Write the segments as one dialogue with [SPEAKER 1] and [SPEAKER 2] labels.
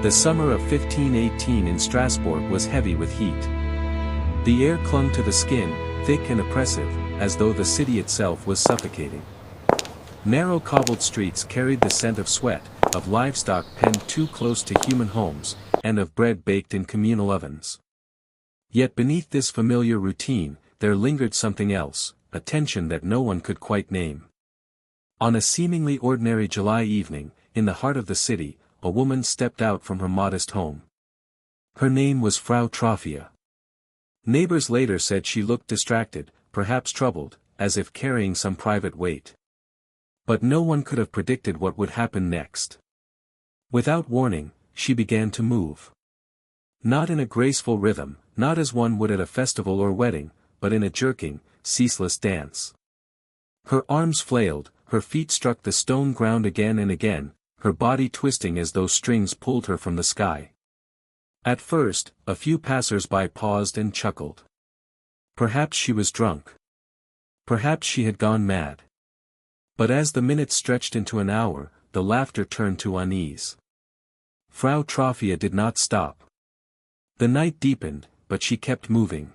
[SPEAKER 1] The summer of 1518 in Strasbourg was heavy with heat. The air clung to the skin, thick and oppressive, as though the city itself was suffocating. Narrow cobbled streets carried the scent of sweat, of livestock penned too close to human homes, and of bread baked in communal ovens. Yet beneath this familiar routine, there lingered something else, a tension that no one could quite name. On a seemingly ordinary July evening, in the heart of the city, a woman stepped out from her modest home. Her name was Frau Trophia. Neighbors later said she looked distracted, perhaps troubled, as if carrying some private weight. But no one could have predicted what would happen next. Without warning, she began to move. Not in a graceful rhythm, not as one would at a festival or wedding, but in a jerking, ceaseless dance. Her arms flailed, her feet struck the stone ground again and again, her body twisting as though strings pulled her from the sky. At first, a few passers-by paused and chuckled. Perhaps she was drunk. Perhaps she had gone mad. But as the minutes stretched into an hour, the laughter turned to unease. Frau Trophia did not stop. The night deepened, but she kept moving.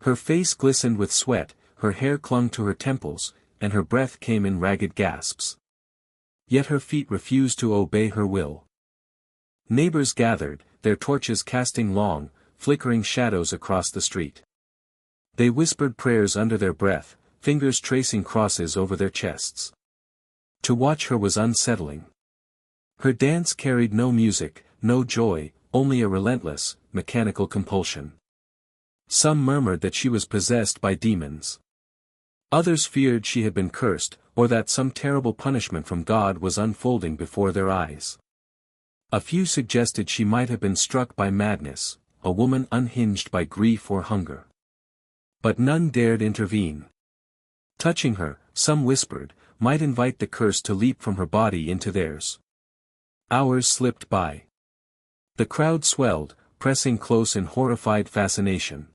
[SPEAKER 1] Her face glistened with sweat, her hair clung to her temples, and her breath came in ragged gasps. Yet her feet refused to obey her will. Neighbors gathered, their torches casting long, flickering shadows across the street. They whispered prayers under their breath, fingers tracing crosses over their chests. To watch her was unsettling. Her dance carried no music, no joy, only a relentless, mechanical compulsion. Some murmured that she was possessed by demons. Others feared she had been cursed, or that some terrible punishment from God was unfolding before their eyes. A few suggested she might have been struck by madness, a woman unhinged by grief or hunger. But none dared intervene. Touching her, some whispered, might invite the curse to leap from her body into theirs. Hours slipped by. The crowd swelled, pressing close in horrified fascination.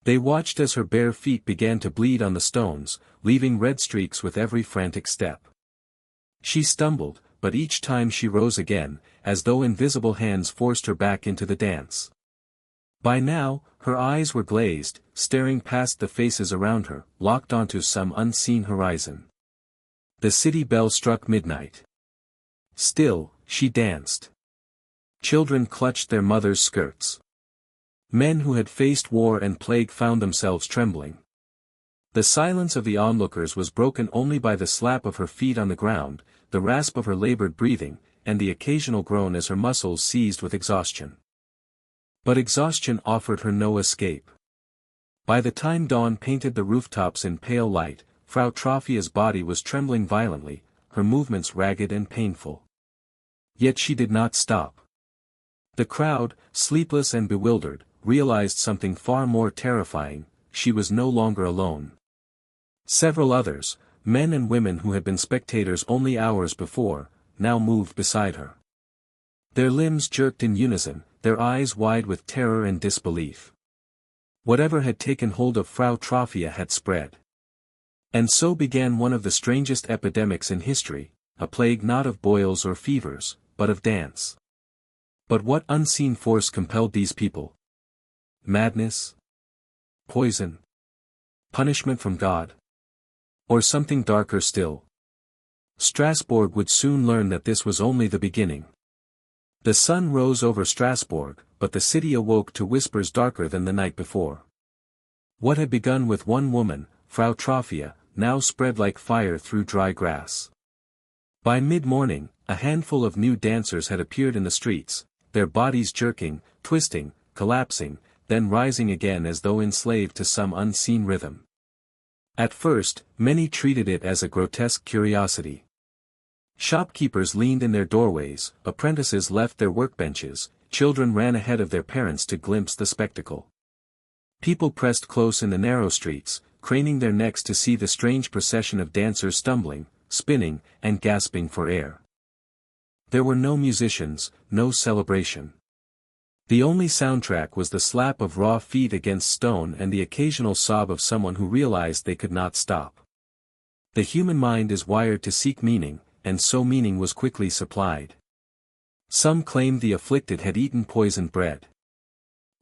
[SPEAKER 1] They watched as her bare feet began to bleed on the stones, leaving red streaks with every frantic step. She stumbled, but each time she rose again, as though invisible hands forced her back into the dance. By now, her eyes were glazed, staring past the faces around her, locked onto some unseen horizon. The city bell struck midnight. Still, she danced. Children clutched their mothers' skirts. Men who had faced war and plague found themselves trembling. The silence of the onlookers was broken only by the slap of her feet on the ground, the rasp of her labored breathing, and the occasional groan as her muscles seized with exhaustion. But exhaustion offered her no escape. By the time dawn painted the rooftops in pale light, Frau Trophia's body was trembling violently, her movements ragged and painful. Yet she did not stop. The crowd, sleepless and bewildered, realized something far more terrifying: she was no longer alone. Several others, men and women who had been spectators only hours before, now moved beside her. Their limbs jerked in unison, their eyes wide with terror and disbelief. Whatever had taken hold of Frau Trophia had spread. And so began one of the strangest epidemics in history, a plague not of boils or fevers, but of dance. But what unseen force compelled these people? Madness? Poison? Punishment from God? Or something darker still? Strasbourg would soon learn that this was only the beginning. The sun rose over Strasbourg, but the city awoke to whispers darker than the night before. What had begun with one woman, Frau Trophia, now spread like fire through dry grass. By mid-morning, a handful of new dancers had appeared in the streets, their bodies jerking, twisting, collapsing, then rising again as though enslaved to some unseen rhythm. At first, many treated it as a grotesque curiosity. Shopkeepers leaned in their doorways, apprentices left their workbenches, children ran ahead of their parents to glimpse the spectacle. People pressed close in the narrow streets, craning their necks to see the strange procession of dancers stumbling, spinning, and gasping for air. There were no musicians, no celebration. The only soundtrack was the slap of raw feet against stone and the occasional sob of someone who realized they could not stop. The human mind is wired to seek meaning, and so meaning was quickly supplied. Some claimed the afflicted had eaten poisoned bread.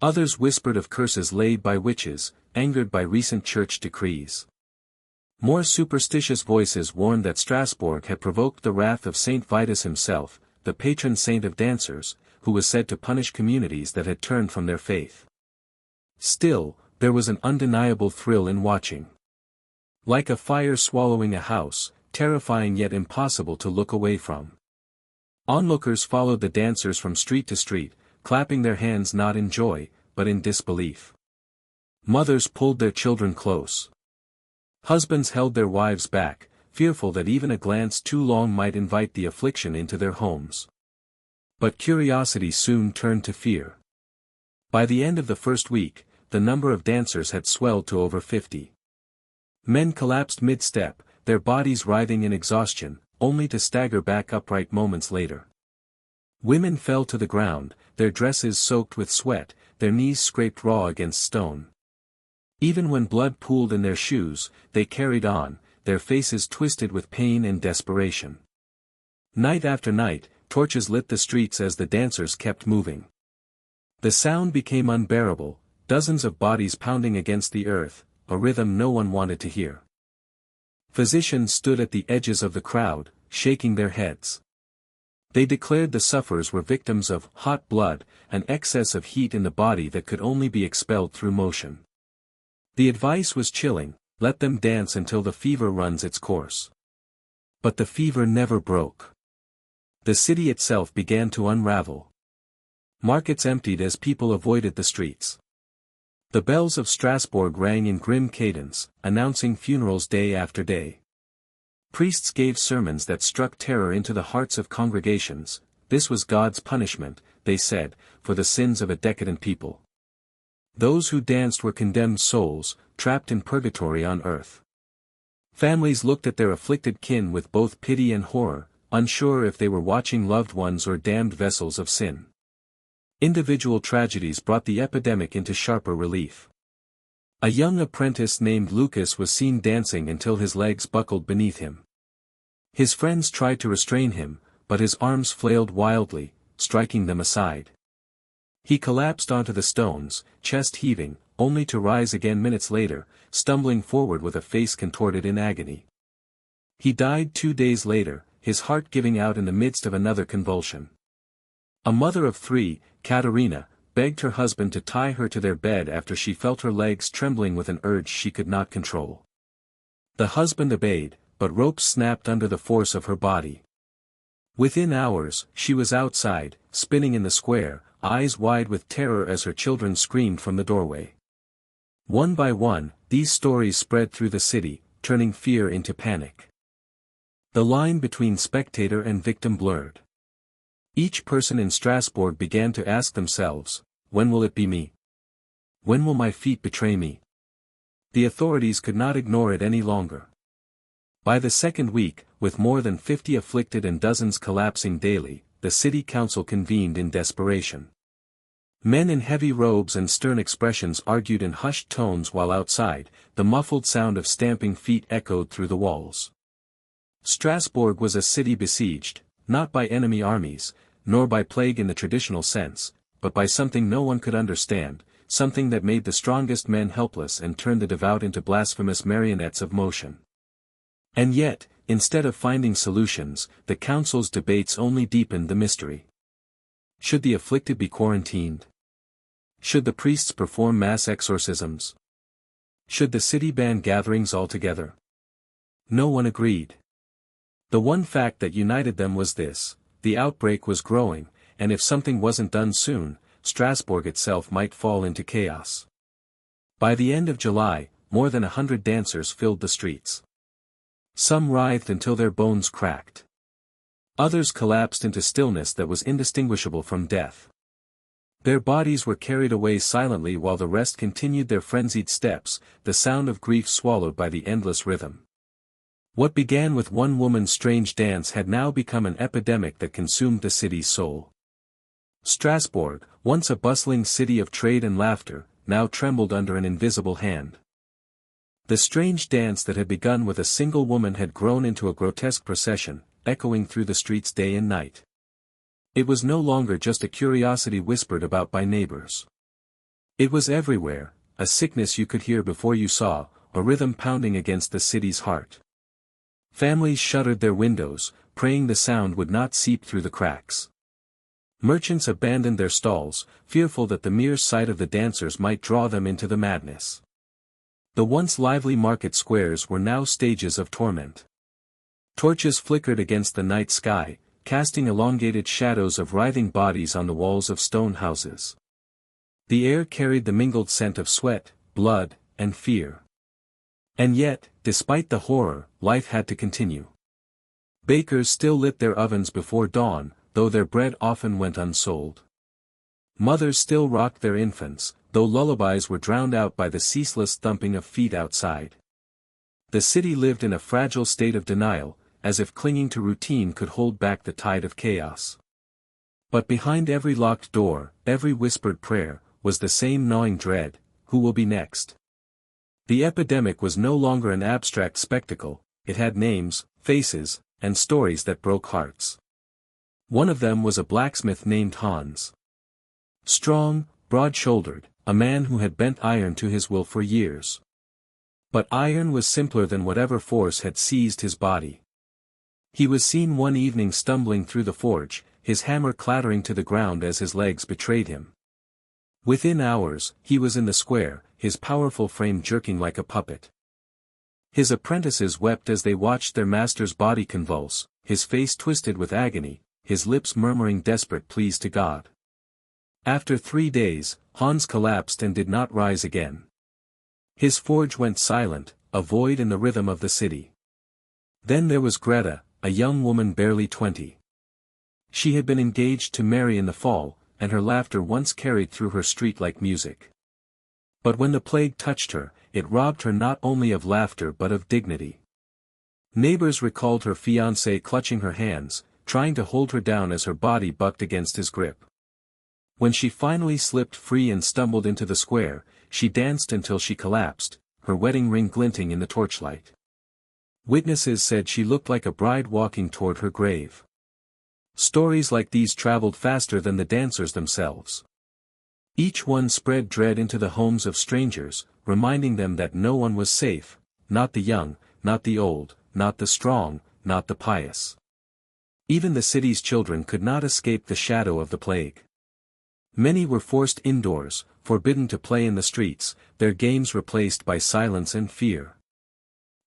[SPEAKER 1] Others whispered of curses laid by witches, angered by recent church decrees. More superstitious voices warned that Strasbourg had provoked the wrath of Saint Vitus himself, the patron saint of dancers, who was said to punish communities that had turned from their faith. Still, there was an undeniable thrill in watching. Like a fire swallowing a house, terrifying yet impossible to look away from. Onlookers followed the dancers from street to street, clapping their hands not in joy, but in disbelief. Mothers pulled their children close. Husbands held their wives back, fearful that even a glance too long might invite the affliction into their homes. But curiosity soon turned to fear. By the end of the first week, the number of dancers had swelled to over 50. Men collapsed mid-step, their bodies writhing in exhaustion, only to stagger back upright moments later. Women fell to the ground, their dresses soaked with sweat, their knees scraped raw against stone. Even when blood pooled in their shoes, they carried on, their faces twisted with pain and desperation. Night after night, torches lit the streets as the dancers kept moving. The sound became unbearable, dozens of bodies pounding against the earth, a rhythm no one wanted to hear. Physicians stood at the edges of the crowd, shaking their heads. They declared the sufferers were victims of hot blood, an excess of heat in the body that could only be expelled through motion. The advice was chilling: let them dance until the fever runs its course. But the fever never broke. The city itself began to unravel. Markets emptied as people avoided the streets. The bells of Strasbourg rang in grim cadence, announcing funerals day after day. Priests gave sermons that struck terror into the hearts of congregations. This was God's punishment, they said, for the sins of a decadent people. Those who danced were condemned souls, trapped in purgatory on earth. Families looked at their afflicted kin with both pity and horror, unsure if they were watching loved ones or damned vessels of sin. Individual tragedies brought the epidemic into sharper relief. A young apprentice named Lucas was seen dancing until his legs buckled beneath him. His friends tried to restrain him, but his arms flailed wildly, striking them aside. He collapsed onto the stones, chest heaving, only to rise again minutes later, stumbling forward with a face contorted in agony. He died 2 days later, his heart giving out in the midst of another convulsion. A mother of 3, Katerina, begged her husband to tie her to their bed after she felt her legs trembling with an urge she could not control. The husband obeyed, but ropes snapped under the force of her body. Within hours, she was outside, spinning in the square, eyes wide with terror as her children screamed from the doorway. One by one, these stories spread through the city, turning fear into panic. The line between spectator and victim blurred. Each person in Strasbourg began to ask themselves, when will it be me? When will my feet betray me? The authorities could not ignore it any longer. By the second week, with more than 50 afflicted and dozens collapsing daily, the city council convened in desperation. Men in heavy robes and stern expressions argued in hushed tones while outside, the muffled sound of stamping feet echoed through the walls. Strasbourg was a city besieged, not by enemy armies, nor by plague in the traditional sense, but by something no one could understand, something that made the strongest men helpless and turned the devout into blasphemous marionettes of motion. And yet, instead of finding solutions, the council's debates only deepened the mystery. Should the afflicted be quarantined? Should the priests perform mass exorcisms? Should the city ban gatherings altogether? No one agreed. The one fact that united them was this: the outbreak was growing, and if something wasn't done soon, Strasbourg itself might fall into chaos. By the end of July, more than 100 dancers filled the streets. Some writhed until their bones cracked. Others collapsed into stillness that was indistinguishable from death. Their bodies were carried away silently while the rest continued their frenzied steps, the sound of grief swallowed by the endless rhythm. What began with one woman's strange dance had now become an epidemic that consumed the city's soul. Strasbourg, once a bustling city of trade and laughter, now trembled under an invisible hand. The strange dance that had begun with a single woman had grown into a grotesque procession, echoing through the streets day and night. It was no longer just a curiosity whispered about by neighbors. It was everywhere, a sickness you could hear before you saw, a rhythm pounding against the city's heart. Families shuttered their windows, praying the sound would not seep through the cracks. Merchants abandoned their stalls, fearful that the mere sight of the dancers might draw them into the madness. The once lively market squares were now stages of torment. Torches flickered against the night sky, casting elongated shadows of writhing bodies on the walls of stone houses. The air carried the mingled scent of sweat, blood, and fear. And yet, despite the horror, life had to continue. Bakers still lit their ovens before dawn, though their bread often went unsold. Mothers still rocked their infants, though lullabies were drowned out by the ceaseless thumping of feet outside. The city lived in a fragile state of denial, as if clinging to routine could hold back the tide of chaos. But behind every locked door, every whispered prayer, was the same gnawing dread: who will be next? The epidemic was no longer an abstract spectacle, it had names, faces, and stories that broke hearts. One of them was a blacksmith named Hans. Strong, broad-shouldered, a man who had bent iron to his will for years. But iron was simpler than whatever force had seized his body. He was seen one evening stumbling through the forge, his hammer clattering to the ground as his legs betrayed him. Within hours, he was in the square, his powerful frame jerking like a puppet. His apprentices wept as they watched their master's body convulse, his face twisted with agony, his lips murmuring desperate pleas to God. After 3 days, Hans collapsed and did not rise again. His forge went silent, a void in the rhythm of the city. Then there was Greta, a young woman barely 20. She had been engaged to marry in the fall, and her laughter once carried through her street like music. But when the plague touched her, it robbed her not only of laughter but of dignity. Neighbors recalled her fiancé clutching her hands, trying to hold her down as her body bucked against his grip. When she finally slipped free and stumbled into the square, she danced until she collapsed, her wedding ring glinting in the torchlight. Witnesses said she looked like a bride walking toward her grave. Stories like these traveled faster than the dancers themselves. Each one spread dread into the homes of strangers, reminding them that no one was safe, not the young, not the old, not the strong, not the pious. Even the city's children could not escape the shadow of the plague. Many were forced indoors, forbidden to play in the streets, their games replaced by silence and fear.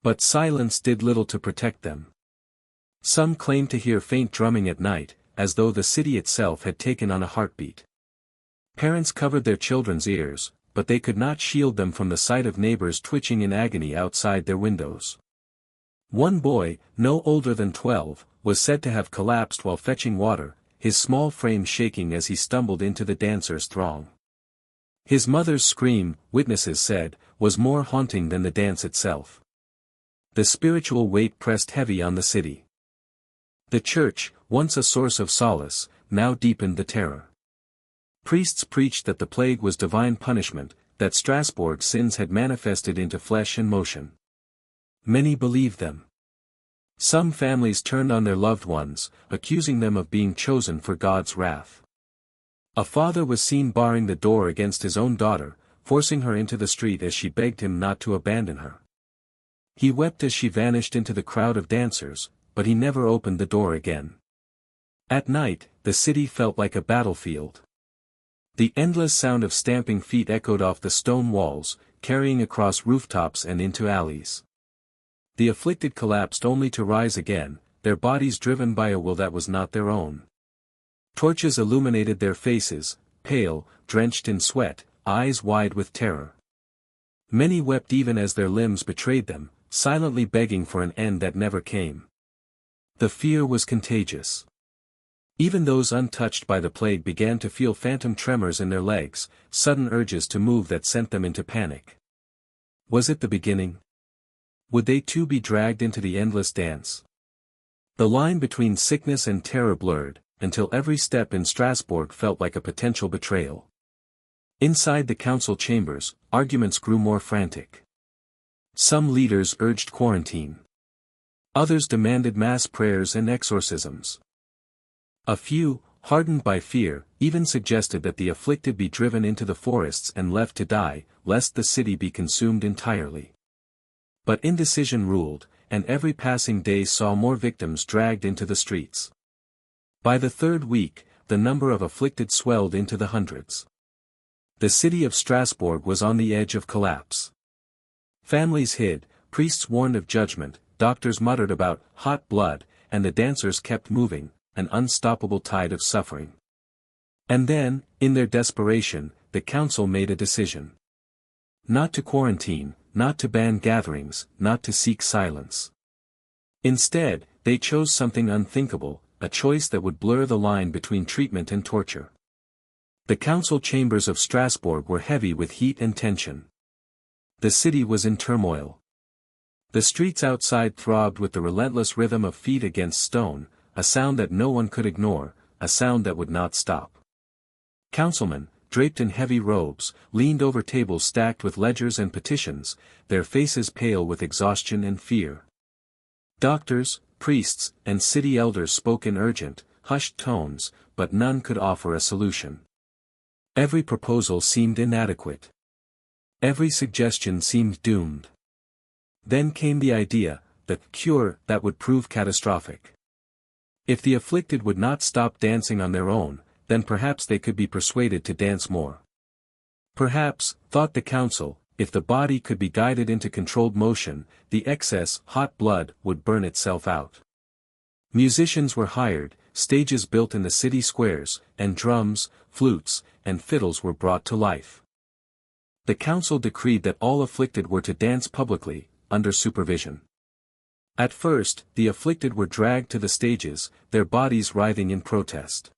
[SPEAKER 1] But silence did little to protect them. Some claimed to hear faint drumming at night, as though the city itself had taken on a heartbeat. Parents covered their children's ears, but they could not shield them from the sight of neighbors twitching in agony outside their windows. One boy, no older than 12, was said to have collapsed while fetching water, his small frame shaking as he stumbled into the dancers' throng. His mother's scream, witnesses said, was more haunting than the dance itself. The spiritual weight pressed heavy on the city. The church, once a source of solace, now deepened the terror. Priests preached that the plague was divine punishment, that Strasbourg's sins had manifested into flesh and motion. Many believed them. Some families turned on their loved ones, accusing them of being chosen for God's wrath. A father was seen barring the door against his own daughter, forcing her into the street as she begged him not to abandon her. He wept as she vanished into the crowd of dancers, but he never opened the door again. At night, the city felt like a battlefield. The endless sound of stamping feet echoed off the stone walls, carrying across rooftops and into alleys. The afflicted collapsed only to rise again, their bodies driven by a will that was not their own. Torches illuminated their faces, pale, drenched in sweat, eyes wide with terror. Many wept even as their limbs betrayed them, silently begging for an end that never came. The fear was contagious. Even those untouched by the plague began to feel phantom tremors in their legs, sudden urges to move that sent them into panic. Was it the beginning? Would they too be dragged into the endless dance? The line between sickness and terror blurred, until every step in Strasbourg felt like a potential betrayal. Inside the council chambers, arguments grew more frantic. Some leaders urged quarantine. Others demanded mass prayers and exorcisms. A few, hardened by fear, even suggested that the afflicted be driven into the forests and left to die, lest the city be consumed entirely. But indecision ruled, and every passing day saw more victims dragged into the streets. By the third week, the number of afflicted swelled into the hundreds. The city of Strasbourg was on the edge of collapse. Families hid, priests warned of judgment, doctors muttered about hot blood, and the dancers kept moving, an unstoppable tide of suffering. And then, in their desperation, the council made a decision. Not to quarantine, not to ban gatherings, not to seek silence. Instead, they chose something unthinkable, a choice that would blur the line between treatment and torture. The council chambers of Strasbourg were heavy with heat and tension. The city was in turmoil. The streets outside throbbed with the relentless rhythm of feet against stone, a sound that no one could ignore, a sound that would not stop. Councilmen, draped in heavy robes, leaned over tables stacked with ledgers and petitions, their faces pale with exhaustion and fear. Doctors, priests, and city elders spoke in urgent, hushed tones, but none could offer a solution. Every proposal seemed inadequate. Every suggestion seemed doomed. Then came the idea, the cure that would prove catastrophic. If the afflicted would not stop dancing on their own, then perhaps they could be persuaded to dance more. Perhaps, thought the council, if the body could be guided into controlled motion, the excess hot blood would burn itself out. Musicians were hired, stages built in the city squares, and drums, flutes, and fiddles were brought to life. The council decreed that all afflicted were to dance publicly, under supervision. At first, the afflicted were dragged to the stages, their bodies writhing in protest.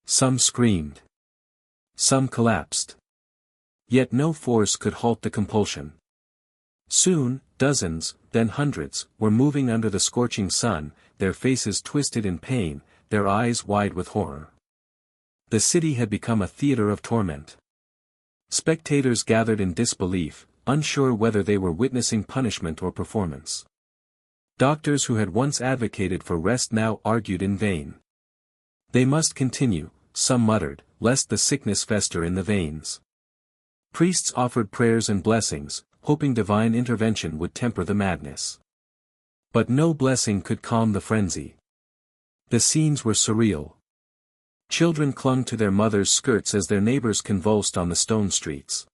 [SPEAKER 1] Some screamed. Some collapsed. Yet no force could halt the compulsion. Soon, dozens, then hundreds, were moving under the scorching sun, their faces twisted in pain, their eyes wide with horror. The city had become a theater of torment. Spectators gathered in disbelief, unsure whether they were witnessing punishment or performance. Doctors who had once advocated for rest now argued in vain. They must continue, some muttered, lest the sickness fester in the veins. Priests offered prayers and blessings, hoping divine intervention would temper the madness. But no blessing could calm the frenzy. The scenes were surreal. Children clung to their mothers' skirts as their neighbors convulsed on the stone streets.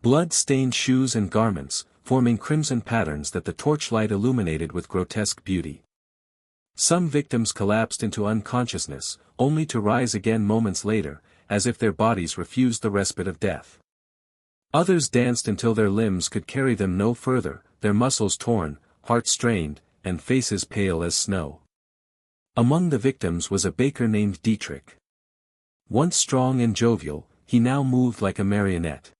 [SPEAKER 1] Blood-stained shoes and garments, forming crimson patterns that the torchlight illuminated with grotesque beauty. Some victims collapsed into unconsciousness, only to rise again moments later, as if their bodies refused the respite of death. Others danced until their limbs could carry them no further, their muscles torn, hearts strained, and faces pale as snow. Among the victims was a baker named Dietrich. Once strong and jovial, he now moved like a marionette.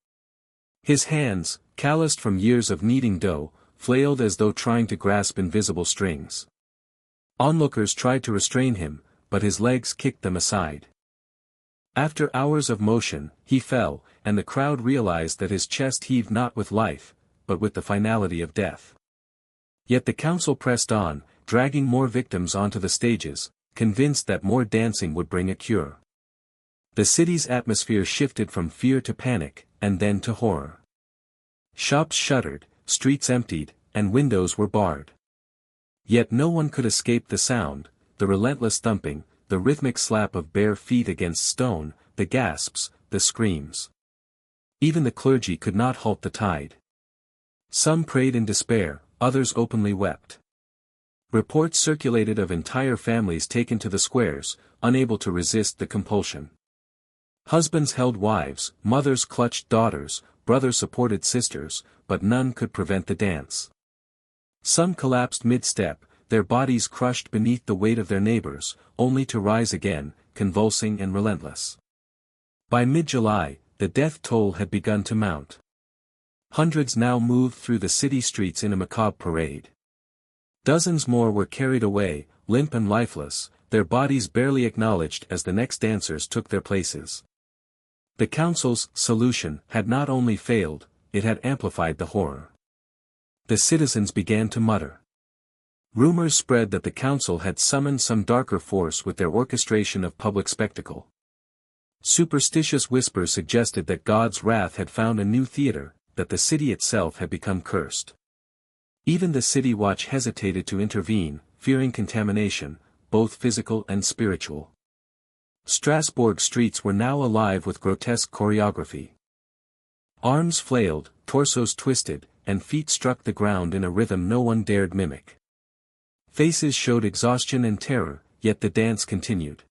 [SPEAKER 1] His hands, calloused from years of kneading dough, flailed as though trying to grasp invisible strings. Onlookers tried to restrain him, but his legs kicked them aside. After hours of motion, he fell, and the crowd realized that his chest heaved not with life, but with the finality of death. Yet the council pressed on, dragging more victims onto the stages, convinced that more dancing would bring a cure. The city's atmosphere shifted from fear to panic, and then to horror. Shops shuttered, streets emptied, and windows were barred. Yet no one could escape the sound, the relentless thumping, the rhythmic slap of bare feet against stone, the gasps, the screams. Even the clergy could not halt the tide. Some prayed in despair, others openly wept. Reports circulated of entire families taken to the squares, unable to resist the compulsion. Husbands held wives, mothers clutched daughters, brothers supported sisters, but none could prevent the dance. Some collapsed mid-step, their bodies crushed beneath the weight of their neighbors, only to rise again, convulsing and relentless. By mid-July, the death toll had begun to mount. Hundreds now moved through the city streets in a macabre parade. Dozens more were carried away, limp and lifeless, their bodies barely acknowledged as the next dancers took their places. The council's solution had not only failed, it had amplified the horror. The citizens began to mutter. Rumors spread that the council had summoned some darker force with their orchestration of public spectacle. Superstitious whispers suggested that God's wrath had found a new theater, that the city itself had become cursed. Even the city watch hesitated to intervene, fearing contamination, both physical and spiritual. Strasbourg streets were now alive with grotesque choreography. Arms flailed, torsos twisted, and feet struck the ground in a rhythm no one dared mimic. Faces showed exhaustion and terror, yet the dance continued.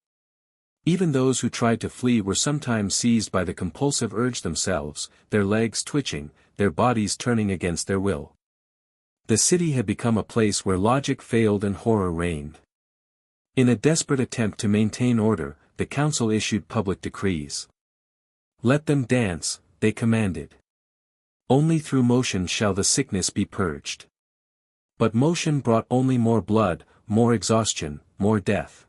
[SPEAKER 1] Even those who tried to flee were sometimes seized by the compulsive urge themselves, their legs twitching, their bodies turning against their will. The city had become a place where logic failed and horror reigned. In a desperate attempt to maintain order, the council issued public decrees. "Let them dance," they commanded. "Only through motion shall the sickness be purged." But motion brought only more blood, more exhaustion, more death.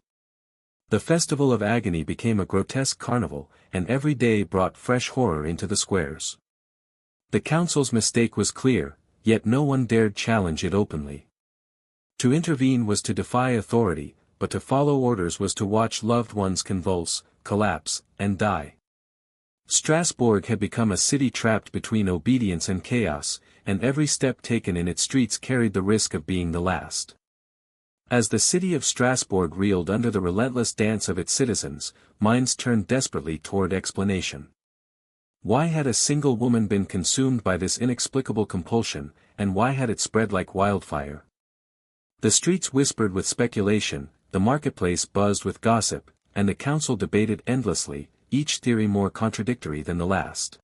[SPEAKER 1] The festival of agony became a grotesque carnival, and every day brought fresh horror into the squares. The council's mistake was clear, yet no one dared challenge it openly. To intervene was to defy authority, but to follow orders was to watch loved ones convulse, collapse, and die. Strasbourg had become a city trapped between obedience and chaos, and every step taken in its streets carried the risk of being the last. As the city of Strasbourg reeled under the relentless dance of its citizens, minds turned desperately toward explanation. Why had a single woman been consumed by this inexplicable compulsion, and why had it spread like wildfire? The streets whispered with speculation, the marketplace buzzed with gossip, and the council debated endlessly, each theory more contradictory than the last.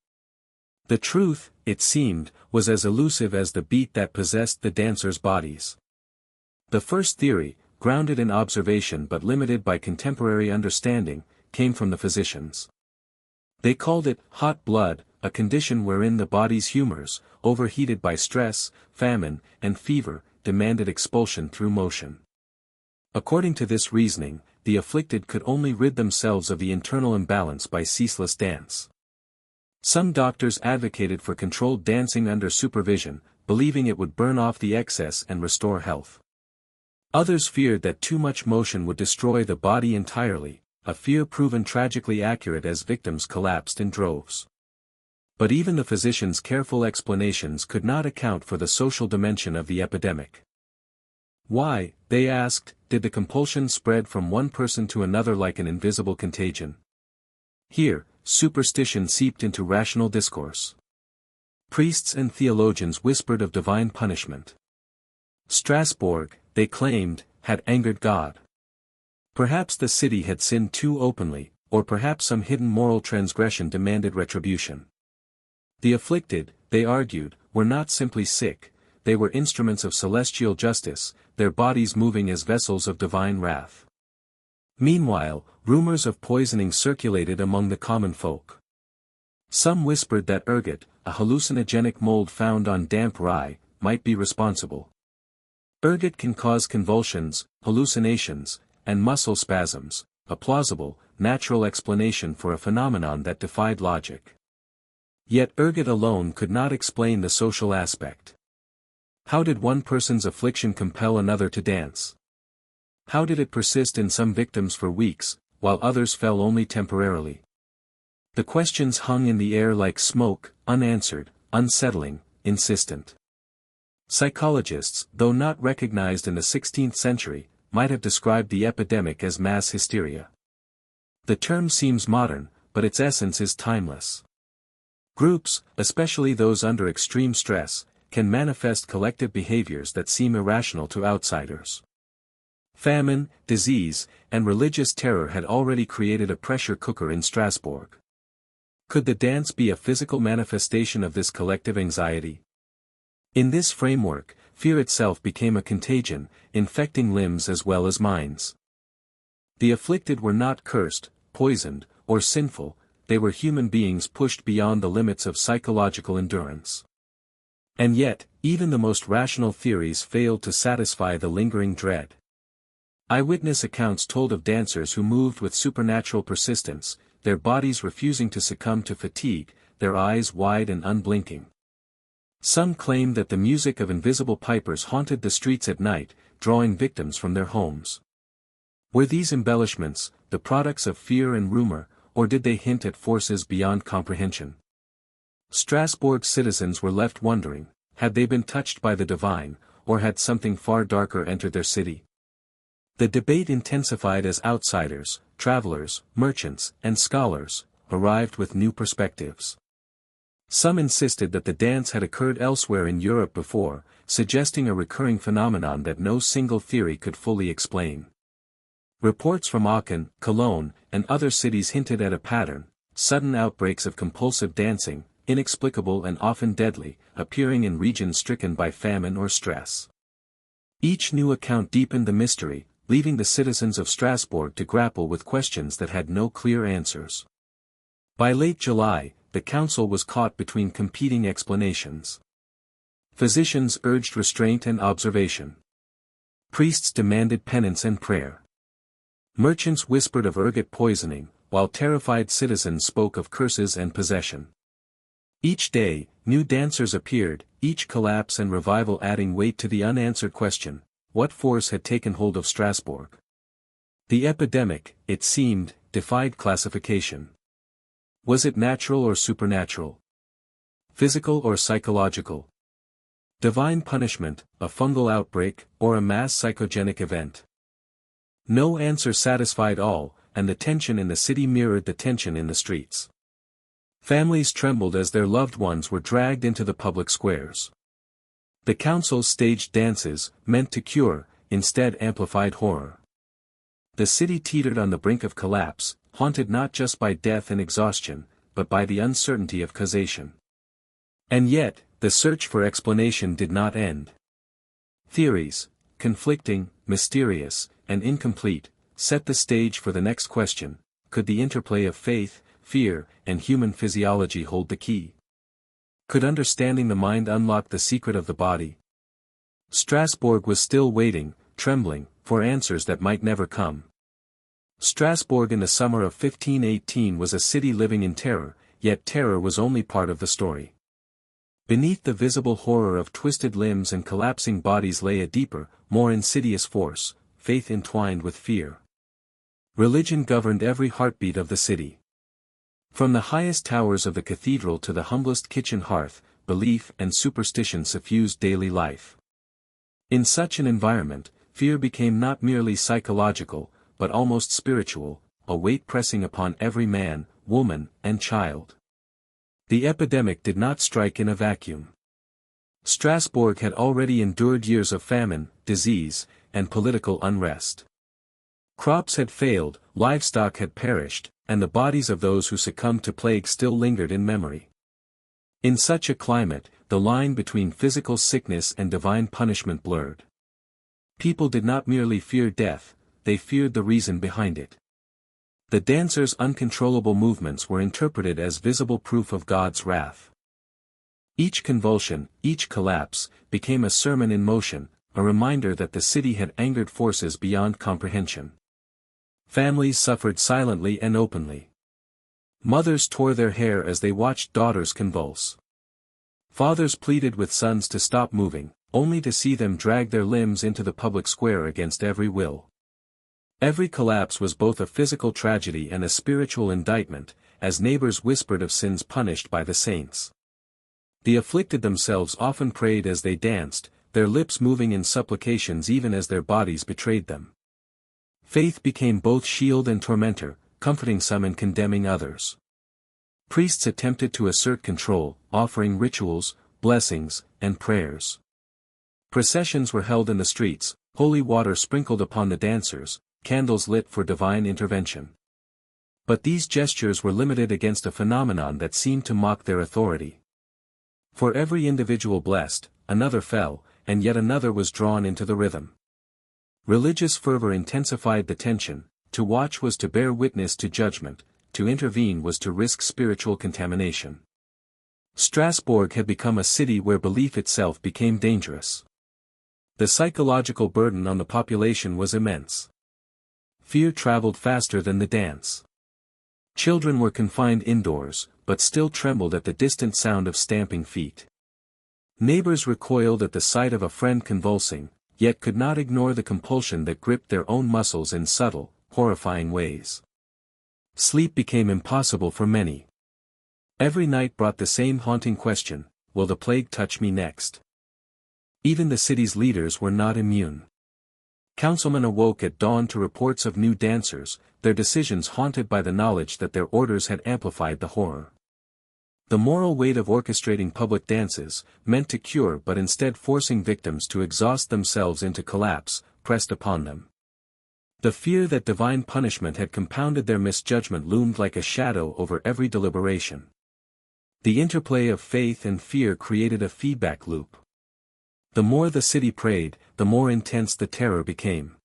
[SPEAKER 1] The truth, it seemed, was as elusive as the beat that possessed the dancers' bodies. The first theory, grounded in observation but limited by contemporary understanding, came from the physicians. They called it hot blood, a condition wherein the body's humors, overheated by stress, famine, and fever, demanded expulsion through motion. According to this reasoning, the afflicted could only rid themselves of the internal imbalance by ceaseless dance. Some doctors advocated for controlled dancing under supervision, believing it would burn off the excess and restore health. Others feared that too much motion would destroy the body entirely, a fear proven tragically accurate as victims collapsed in droves. But even the physicians' careful explanations could not account for the social dimension of the epidemic. Why, they asked, did the compulsion spread from one person to another like an invisible contagion? Here, superstition seeped into rational discourse. Priests and theologians whispered of divine punishment. Strasbourg, they claimed, had angered God. Perhaps the city had sinned too openly, or perhaps some hidden moral transgression demanded retribution. The afflicted, they argued, were not simply sick, they were instruments of celestial justice, their bodies moving as vessels of divine wrath. Meanwhile, rumors of poisoning circulated among the common folk. Some whispered that ergot, a hallucinogenic mold found on damp rye, might be responsible. Ergot can cause convulsions, hallucinations, and muscle spasms, a plausible, natural explanation for a phenomenon that defied logic. Yet ergot alone could not explain the social aspect. How did one person's affliction compel another to dance? How did it persist in some victims for weeks, while others fell only temporarily? The questions hung in the air like smoke, unanswered, unsettling, insistent. Psychologists, though not recognized in the 16th century, might have described the epidemic as mass hysteria. The term seems modern, but its essence is timeless. Groups, especially those under extreme stress, can manifest collective behaviors that seem irrational to outsiders. Famine, disease, and religious terror had already created a pressure cooker in Strasbourg. Could the dance be a physical manifestation of this collective anxiety? In this framework, fear itself became a contagion, infecting limbs as well as minds. The afflicted were not cursed, poisoned, or sinful, they were human beings pushed beyond the limits of psychological endurance. And yet, even the most rational theories failed to satisfy the lingering dread. Eyewitness accounts told of dancers who moved with supernatural persistence, their bodies refusing to succumb to fatigue, their eyes wide and unblinking. Some claimed that the music of invisible pipers haunted the streets at night, drawing victims from their homes. Were these embellishments the products of fear and rumor, or did they hint at forces beyond comprehension? Strasbourg citizens were left wondering, had they been touched by the divine, or had something far darker entered their city? The debate intensified as outsiders, travelers, merchants, and scholars arrived with new perspectives. Some insisted that the dance had occurred elsewhere in Europe before, suggesting a recurring phenomenon that no single theory could fully explain. Reports from Aachen, Cologne, and other cities hinted at a pattern: sudden outbreaks of compulsive dancing, inexplicable and often deadly, appearing in regions stricken by famine or stress. Each new account deepened the mystery, leaving the citizens of Strasbourg to grapple with questions that had no clear answers. By late July, the council was caught between competing explanations. Physicians urged restraint and observation. Priests demanded penance and prayer. Merchants whispered of ergot poisoning, while terrified citizens spoke of curses and possession. Each day, new dancers appeared, each collapse and revival adding weight to the unanswered question: what force had taken hold of Strasbourg? The epidemic, it seemed, defied classification. Was it natural or supernatural? Physical or psychological? Divine punishment, a fungal outbreak, or a mass psychogenic event? No answer satisfied all, and the tension in the city mirrored the tension in the streets. Families trembled as their loved ones were dragged into the public squares. The council staged dances, meant to cure, instead amplified horror. The city teetered on the brink of collapse, haunted not just by death and exhaustion, but by the uncertainty of causation. And yet, the search for explanation did not end. Theories, conflicting, mysterious, and incomplete, set the stage for the next question: could the interplay of faith, fear, and human physiology hold the key? Could understanding the mind unlock the secret of the body? Strasbourg was still waiting, trembling, for answers that might never come. Strasbourg in the summer of 1518 was a city living in terror, yet terror was only part of the story. Beneath the visible horror of twisted limbs and collapsing bodies lay a deeper, more insidious force: faith entwined with fear. Religion governed every heartbeat of the city. From the highest towers of the cathedral to the humblest kitchen hearth, belief and superstition suffused daily life. In such an environment, fear became not merely psychological, but almost spiritual, a weight pressing upon every man, woman, and child. The epidemic did not strike in a vacuum. Strasbourg had already endured years of famine, disease, and political unrest. Crops had failed, livestock had perished, and the bodies of those who succumbed to plague still lingered in memory. In such a climate, the line between physical sickness and divine punishment blurred. People did not merely fear death, they feared the reason behind it. The dancers' uncontrollable movements were interpreted as visible proof of God's wrath. Each convulsion, each collapse, became a sermon in motion, a reminder that the city had angered forces beyond comprehension. Families suffered silently and openly. Mothers tore their hair as they watched daughters convulse. Fathers pleaded with sons to stop moving, only to see them drag their limbs into the public square against every will. Every collapse was both a physical tragedy and a spiritual indictment, as neighbors whispered of sins punished by the saints. The afflicted themselves often prayed as they danced, their lips moving in supplications even as their bodies betrayed them. Faith became both shield and tormentor, comforting some and condemning others. Priests attempted to assert control, offering rituals, blessings, and prayers. Processions were held in the streets, holy water sprinkled upon the dancers, candles lit for divine intervention. But these gestures were limited against a phenomenon that seemed to mock their authority. For every individual blessed, another fell, and yet another was drawn into the rhythm. Religious fervor intensified the tension: to watch was to bear witness to judgment, to intervene was to risk spiritual contamination. Strasbourg had become a city where belief itself became dangerous. The psychological burden on the population was immense. Fear traveled faster than the dance. Children were confined indoors, but still trembled at the distant sound of stamping feet. Neighbors recoiled at the sight of a friend convulsing, yet could not ignore the compulsion that gripped their own muscles in subtle, horrifying ways. Sleep became impossible for many. Every night brought the same haunting question: will the plague touch me next? Even the city's leaders were not immune. Councilmen awoke at dawn to reports of new dancers, their decisions haunted by the knowledge that their orders had amplified the horror. The moral weight of orchestrating public dances, meant to cure but instead forcing victims to exhaust themselves into collapse, pressed upon them. The fear that divine punishment had compounded their misjudgment loomed like a shadow over every deliberation. The interplay of faith and fear created a feedback loop. The more the city prayed, the more intense the terror became.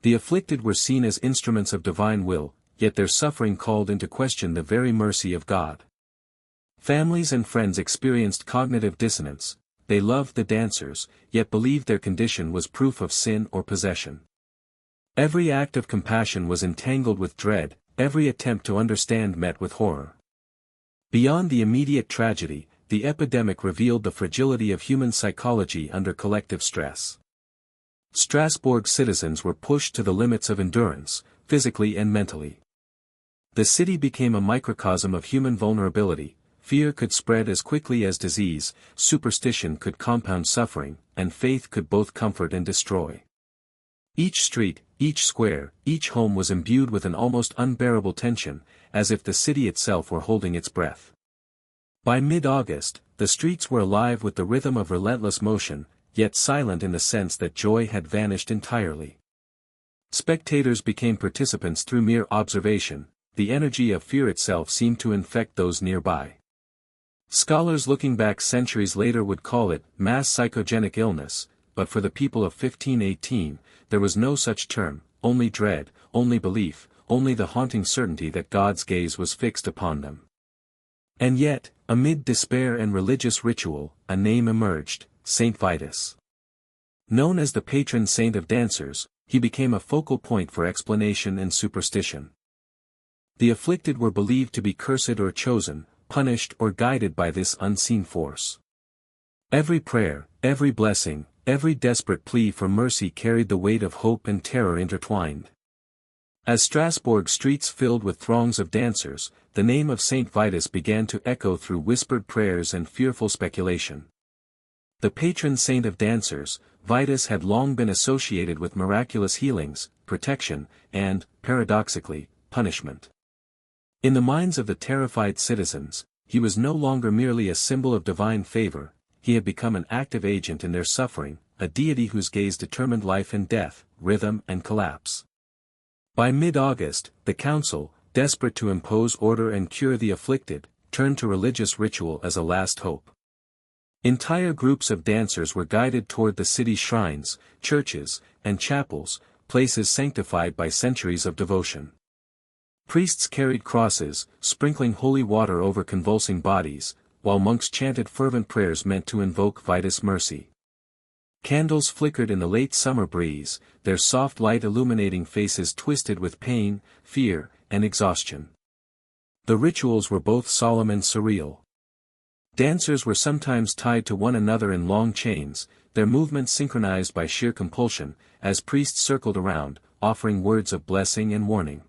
[SPEAKER 1] The afflicted were seen as instruments of divine will, yet their suffering called into question the very mercy of God. Families and friends experienced cognitive dissonance. They loved the dancers, yet believed their condition was proof of sin or possession. Every act of compassion was entangled with dread, every attempt to understand met with horror. Beyond the immediate tragedy, the epidemic revealed the fragility of human psychology under collective stress. Strasbourg citizens were pushed to the limits of endurance, physically and mentally. The city became a microcosm of human vulnerability. Fear could spread as quickly as disease, superstition could compound suffering, and faith could both comfort and destroy. Each street, each square, each home was imbued with an almost unbearable tension, as if the city itself were holding its breath. By mid-August, the streets were alive with the rhythm of relentless motion, yet silent in the sense that joy had vanished entirely. Spectators became participants through mere observation. The energy of fear itself seemed to infect those nearby. Scholars looking back centuries later would call it mass psychogenic illness, but for the people of 1518, there was no such term, only dread, only belief, only the haunting certainty that God's gaze was fixed upon them. And yet, amid despair and religious ritual, a name emerged: Saint Vitus. Known as the patron saint of dancers, he became a focal point for explanation and superstition. The afflicted were believed to be cursed or chosen, punished or guided by this unseen force. Every prayer, every blessing, every desperate plea for mercy carried the weight of hope and terror intertwined. As Strasbourg streets filled with throngs of dancers, the name of Saint Vitus began to echo through whispered prayers and fearful speculation. The patron saint of dancers, Vitus had long been associated with miraculous healings, protection, and, paradoxically, punishment. In the minds of the terrified citizens, he was no longer merely a symbol of divine favor, he had become an active agent in their suffering, a deity whose gaze determined life and death, rhythm and collapse. By mid-August, the council, desperate to impose order and cure the afflicted, turned to religious ritual as a last hope. Entire groups of dancers were guided toward the city's shrines, churches, and chapels, places sanctified by centuries of devotion. Priests carried crosses, sprinkling holy water over convulsing bodies, while monks chanted fervent prayers meant to invoke Vitus' mercy. Candles flickered in the late summer breeze, their soft light illuminating faces twisted with pain, fear, and exhaustion. The rituals were both solemn and surreal. Dancers were sometimes tied to one another in long chains, their movements synchronized by sheer compulsion, as priests circled around, offering words of blessing and warning.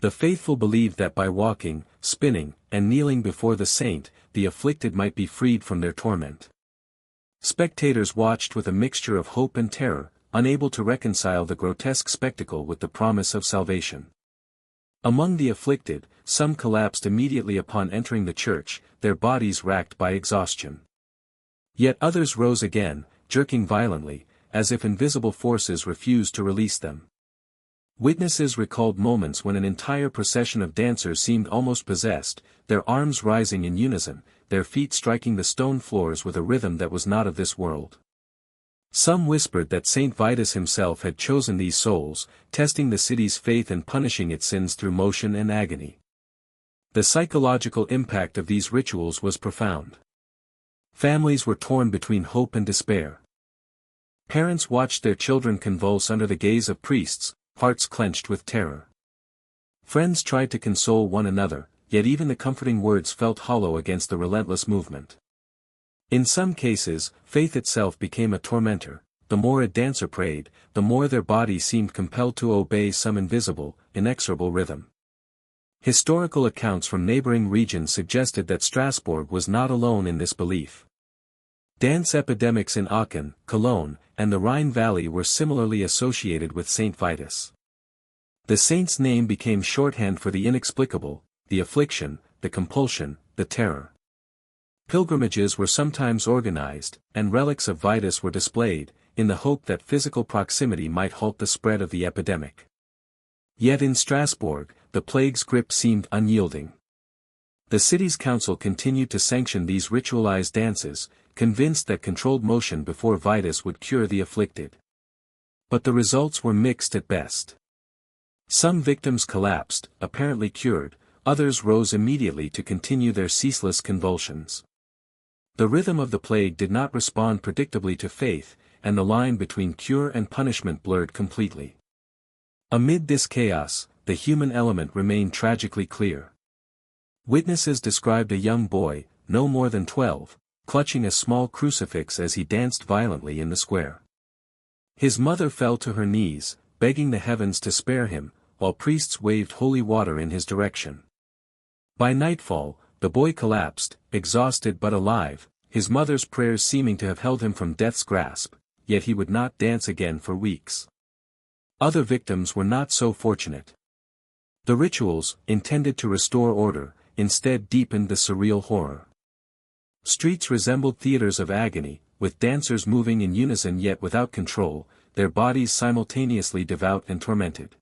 [SPEAKER 1] The faithful believed that by walking, spinning, and kneeling before the saint, the afflicted might be freed from their torment. Spectators watched with a mixture of hope and terror, unable to reconcile the grotesque spectacle with the promise of salvation. Among the afflicted, some collapsed immediately upon entering the church, their bodies racked by exhaustion. Yet others rose again, jerking violently, as if invisible forces refused to release them. Witnesses recalled moments when an entire procession of dancers seemed almost possessed, their arms rising in unison, their feet striking the stone floors with a rhythm that was not of this world. Some whispered that Saint Vitus himself had chosen these souls, testing the city's faith and punishing its sins through motion and agony. The psychological impact of these rituals was profound. Families were torn between hope and despair. Parents watched their children convulse under the gaze of priests, hearts clenched with terror. Friends tried to console one another, yet even the comforting words felt hollow against the relentless movement. In some cases, faith itself became a tormentor. The more a dancer prayed, the more their body seemed compelled to obey some invisible, inexorable rhythm. Historical accounts from neighboring regions suggested that Strasbourg was not alone in this belief. Dance epidemics in Aachen, Cologne, and the Rhine Valley were similarly associated with Saint Vitus. The saint's name became shorthand for the inexplicable, the affliction, the compulsion, the terror. Pilgrimages were sometimes organized, and relics of Vitus were displayed, in the hope that physical proximity might halt the spread of the epidemic. Yet in Strasbourg, the plague's grip seemed unyielding. The city's council continued to sanction these ritualized dances, convinced that controlled motion before Vitus would cure the afflicted. But the results were mixed at best. Some victims collapsed, apparently cured, others rose immediately to continue their ceaseless convulsions. The rhythm of the plague did not respond predictably to faith, and the line between cure and punishment blurred completely. Amid this chaos, the human element remained tragically clear. Witnesses described a young boy, no more than 12, clutching a small crucifix as he danced violently in the square. His mother fell to her knees, begging the heavens to spare him, while priests waved holy water in his direction. By nightfall, the boy collapsed, exhausted but alive, his mother's prayers seeming to have held him from death's grasp, yet he would not dance again for weeks. Other victims were not so fortunate. The rituals, intended to restore order, instead deepened the surreal horror. Streets resembled theaters of agony, with dancers moving in unison yet without control, their bodies simultaneously devout and tormented.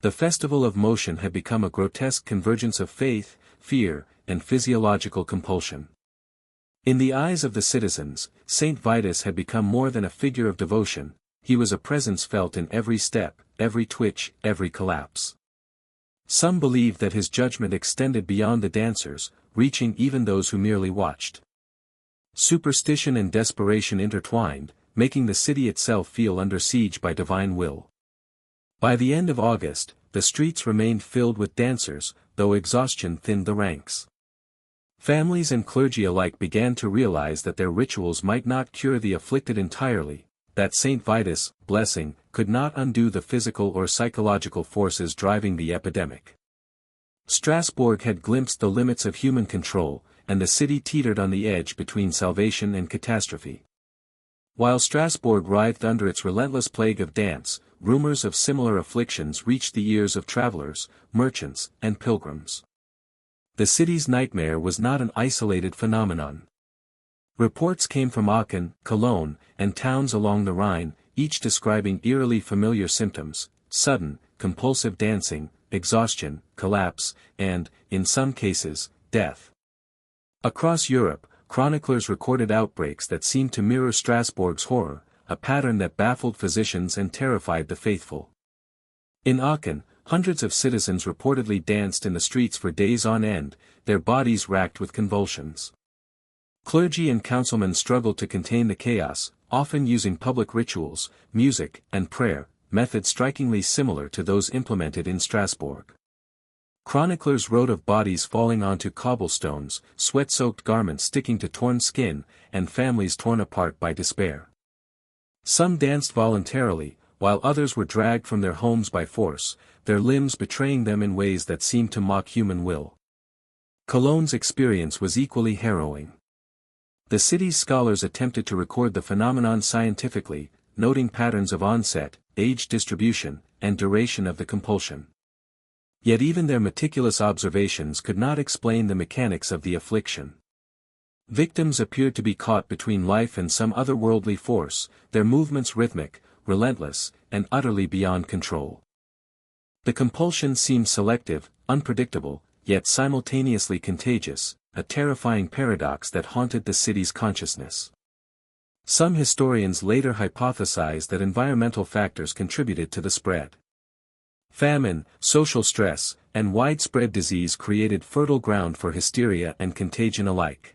[SPEAKER 1] The festival of motion had become a grotesque convergence of faith, fear, and physiological compulsion. In the eyes of the citizens, Saint Vitus had become more than a figure of devotion, he was a presence felt in every step, every twitch, every collapse. Some believed that his judgment extended beyond the dancers, reaching even those who merely watched. Superstition and desperation intertwined, making the city itself feel under siege by divine will. By the end of August, the streets remained filled with dancers, though exhaustion thinned the ranks. Families and clergy alike began to realize that their rituals might not cure the afflicted entirely, that Saint Vitus' blessing could not undo the physical or psychological forces driving the epidemic. Strasbourg had glimpsed the limits of human control, and the city teetered on the edge between salvation and catastrophe. While Strasbourg writhed under its relentless plague of dance, rumors of similar afflictions reached the ears of travelers, merchants, and pilgrims. The city's nightmare was not an isolated phenomenon. Reports came from Aachen, Cologne, and towns along the Rhine, each describing eerily familiar symptoms: sudden, compulsive dancing, exhaustion, collapse, and, in some cases, death. Across Europe, chroniclers recorded outbreaks that seemed to mirror Strasbourg's horror, a pattern that baffled physicians and terrified the faithful. In Aachen, hundreds of citizens reportedly danced in the streets for days on end, their bodies racked with convulsions. Clergy and councilmen struggled to contain the chaos, often using public rituals, music, and prayer, methods strikingly similar to those implemented in Strasbourg. Chroniclers wrote of bodies falling onto cobblestones, sweat-soaked garments sticking to torn skin, and families torn apart by despair. Some danced voluntarily, while others were dragged from their homes by force, their limbs betraying them in ways that seemed to mock human will. Cologne's experience was equally harrowing. The city's scholars attempted to record the phenomenon scientifically, noting patterns of onset, age distribution, and duration of the compulsion. Yet even their meticulous observations could not explain the mechanics of the affliction. Victims appeared to be caught between life and some otherworldly force, their movements rhythmic, relentless, and utterly beyond control. The compulsion seemed selective, unpredictable, yet simultaneously contagious, a terrifying paradox that haunted the city's consciousness. Some historians later hypothesized that environmental factors contributed to the spread. Famine, social stress, and widespread disease created fertile ground for hysteria and contagion alike.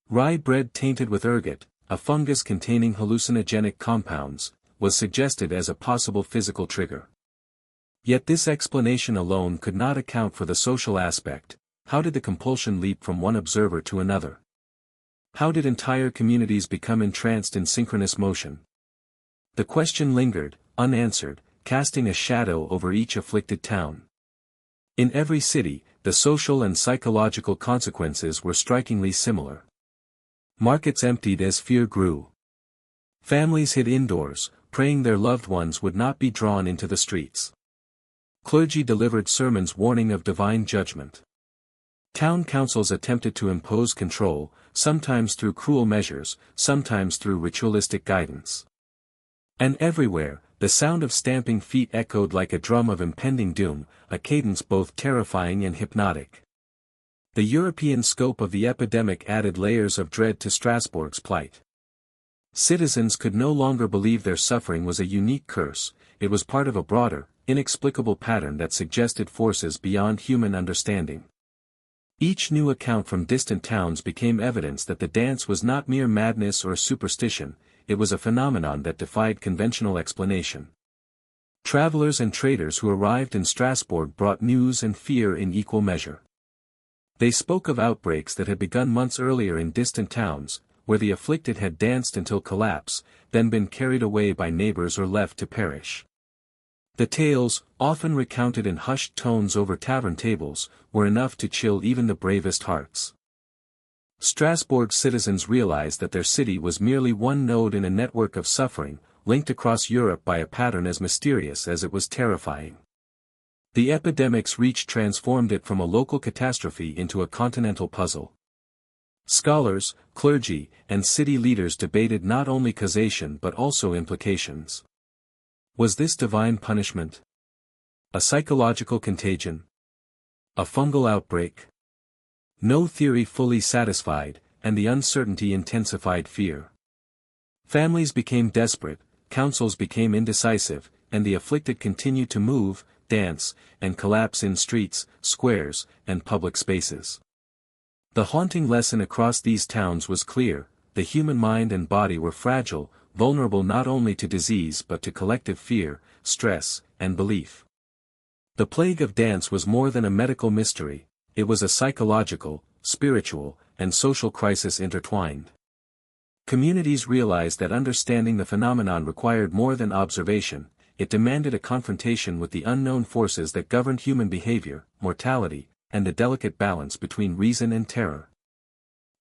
[SPEAKER 1] Rye bread tainted with ergot, a fungus containing hallucinogenic compounds, was suggested as a possible physical trigger. Yet this explanation alone could not account for the social aspect. How did the compulsion leap from one observer to another? How did entire communities become entranced in synchronous motion? The question lingered, unanswered, casting a shadow over each afflicted town. In every city, the social and psychological consequences were strikingly similar. Markets emptied as fear grew. Families hid indoors, praying their loved ones would not be drawn into the streets. Clergy delivered sermons warning of divine judgment. Town councils attempted to impose control, sometimes through cruel measures, sometimes through ritualistic guidance. And everywhere, the sound of stamping feet echoed like a drum of impending doom, a cadence both terrifying and hypnotic. The European scope of the epidemic added layers of dread to Strasbourg's plight. Citizens could no longer believe their suffering was a unique curse, it was part of a broader, inexplicable pattern that suggested forces beyond human understanding. Each new account from distant towns became evidence that the dance was not mere madness or superstition, it was a phenomenon that defied conventional explanation. Travelers and traders who arrived in Strasbourg brought news and fear in equal measure. They spoke of outbreaks that had begun months earlier in distant towns, where the afflicted had danced until collapse, then been carried away by neighbors or left to perish. The tales, often recounted in hushed tones over tavern tables, were enough to chill even the bravest hearts. Strasbourg's citizens realized that their city was merely one node in a network of suffering, linked across Europe by a pattern as mysterious as it was terrifying. The epidemic's reach transformed it from a local catastrophe into a continental puzzle. Scholars, clergy, and city leaders debated not only causation but also implications. Was this divine punishment? A psychological contagion? A fungal outbreak? No theory fully satisfied, and the uncertainty intensified fear. Families became desperate, councils became indecisive, and the afflicted continued to move, dance, and collapse in streets, squares, and public spaces. The haunting lesson across these towns was clear: the human mind and body were fragile, vulnerable not only to disease but to collective fear, stress, and belief. The plague of dance was more than a medical mystery, it was a psychological, spiritual, and social crisis intertwined. Communities realized that understanding the phenomenon required more than observation, it demanded a confrontation with the unknown forces that governed human behavior, mortality, and the delicate balance between reason and terror.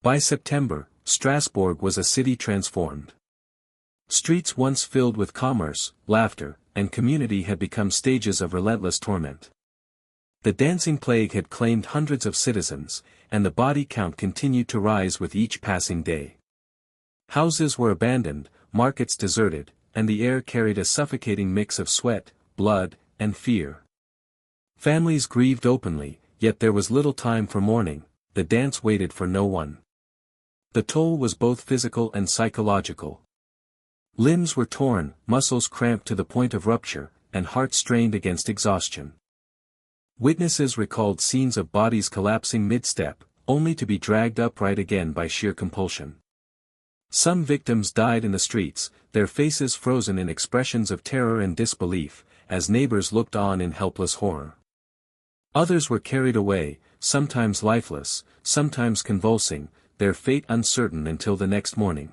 [SPEAKER 1] By September, Strasbourg was a city transformed. Streets once filled with commerce, laughter, and community had become stages of relentless torment. The dancing plague had claimed hundreds of citizens, and the body count continued to rise with each passing day. Houses were abandoned, markets deserted, and the air carried a suffocating mix of sweat, blood, and fear. Families grieved openly, yet there was little time for mourning, the dance waited for no one. The toll was both physical and psychological. Limbs were torn, muscles cramped to the point of rupture, and hearts strained against exhaustion. Witnesses recalled scenes of bodies collapsing mid-step, only to be dragged upright again by sheer compulsion. Some victims died in the streets, their faces frozen in expressions of terror and disbelief, as neighbors looked on in helpless horror. Others were carried away, sometimes lifeless, sometimes convulsing, their fate uncertain until the next morning.